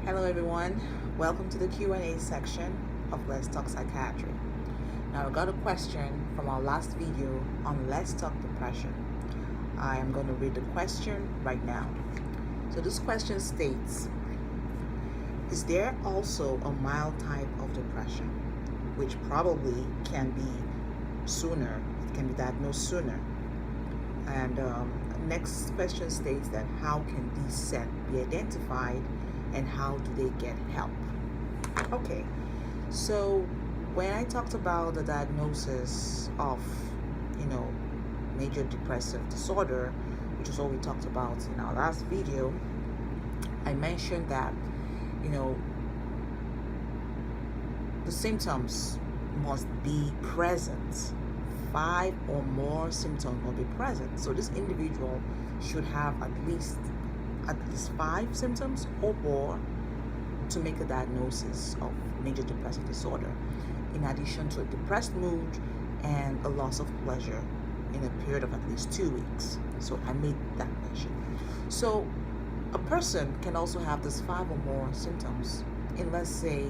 Hello everyone, welcome to the Q&A section of Let's Talk Psychiatry. Now I got a question from our last video on Let's Talk Depression. I am going to read the question right now. So this question states, is there also a mild type of depression, which probably can be sooner, it can be diagnosed sooner? And next question states that how can these set be identified and how do they get help? Okay, so when I talked about the diagnosis of, major depressive disorder, which is what we talked about in our last video, I mentioned that, the symptoms must be present. 5 or more symptoms will be present. So this individual should have at least 5 symptoms or more to make a diagnosis of major depressive disorder, in addition to a depressed mood and a loss of pleasure in a period of at least 2 weeks. So I made that mention. So a person can also have these 5 or more symptoms in, let's say,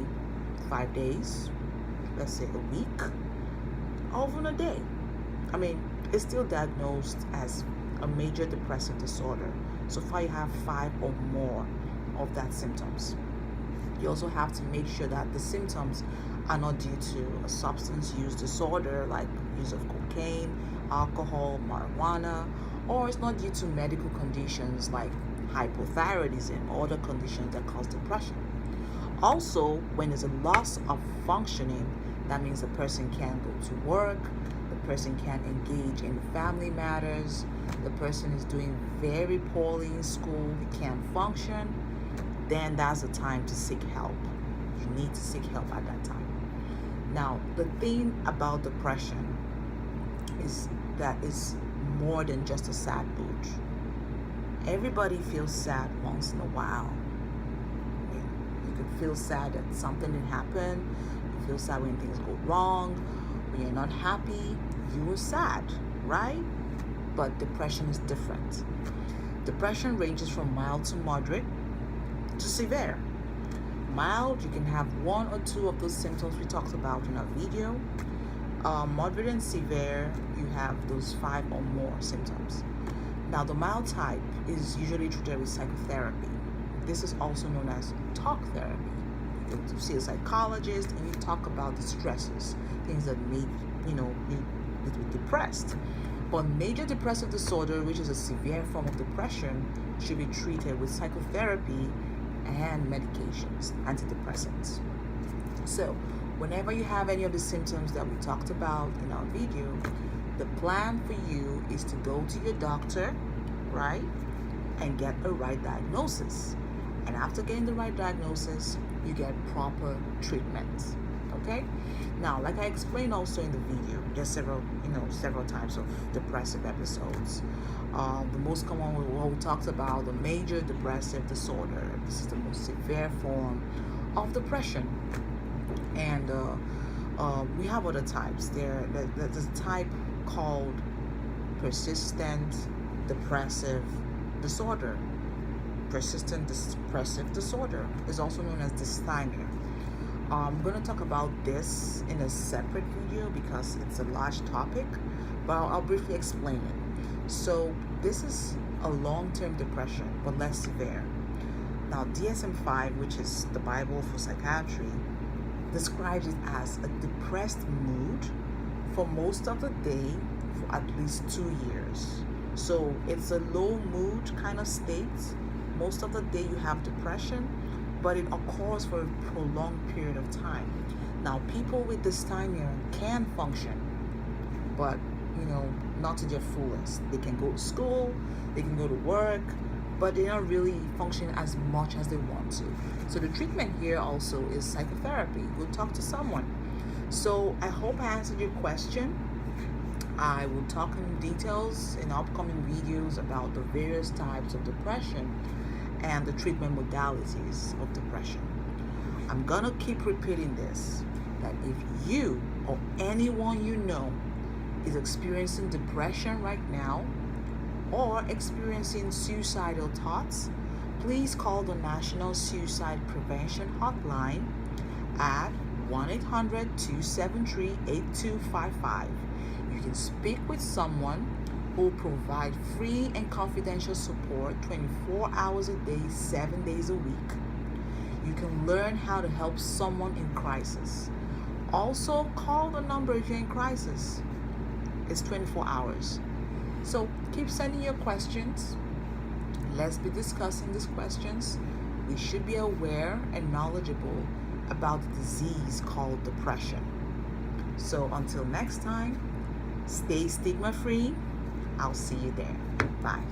5 days, let's say a week, or even a day. It's still diagnosed as a major depressive disorder. So far you have 5 or more of that symptoms. You also have to make sure that the symptoms are not due to a substance use disorder like use of cocaine, alcohol, marijuana, or it's not due to medical conditions like hypothyroidism or other conditions that cause depression. Also, when there's a loss of functioning, that means the person can't go to work, the person can't engage in family matters, the person is doing very poorly in school, he can't function, then that's the time to seek help. You need to seek help at that time. Now, the thing about depression is that it's more than just a sad mood. Everybody feels sad once in a while. You could feel sad that something didn't happen. You feel sad when things go wrong. When you're not happy, you are sad, right? But depression is different. Depression ranges from mild to moderate to severe. Mild, you can have 1 or 2 of those symptoms we talked about in our video. Moderate and severe, you have those 5 or more symptoms. Now, the mild type is usually treated with psychotherapy. This is also known as talk therapy. You see a psychologist and you talk about the stresses, things that make you a little depressed. But major depressive disorder, which is a severe form of depression, should be treated with psychotherapy and medications, antidepressants. So whenever you have any of the symptoms that we talked about in our video, the plan for you is to go to your doctor, right, and get a right diagnosis. And after getting the right diagnosis, you get proper treatment. Okay? Now, like I explained also in the video, there's several types of depressive episodes. The most common what we talked about, the major depressive disorder. This is the most severe form of depression. And we have other types. There's a type called persistent depressive disorder. Persistent depressive disorder is also known as dysthymia. I'm going to talk about this in a separate video because it's a large topic, but I'll briefly explain it. So this is a long-term depression, but less severe. Now, DSM-5, which is the Bible for psychiatry, describes it as a depressed mood for most of the day for at least 2 years. So it's a low mood kind of state. Most of the day you have depression, but it occurs for a prolonged period of time. Now, people with dysthymia can function, but not to their fullest. They can go to school, they can go to work, but they're not really functioning as much as they want to. So the treatment here also is psychotherapy. Go talk to someone. So I hope I answered your question. I will talk in details in upcoming videos about the various types of depression and the treatment modalities of depression. I'm gonna keep repeating this, that if you or anyone you know is experiencing depression right now or experiencing suicidal thoughts, please call the National Suicide Prevention Hotline at 1-800-273-8255. You can speak with someone who will provide free and confidential support 24 hours a day, 7 days a week. You can learn how to help someone in crisis. Also, call the number if you're in crisis. It's 24 hours. So keep sending your questions. Let's be discussing these questions. We should be aware and knowledgeable about the disease called depression. So until next time, stay stigma free. I'll see you there. Bye.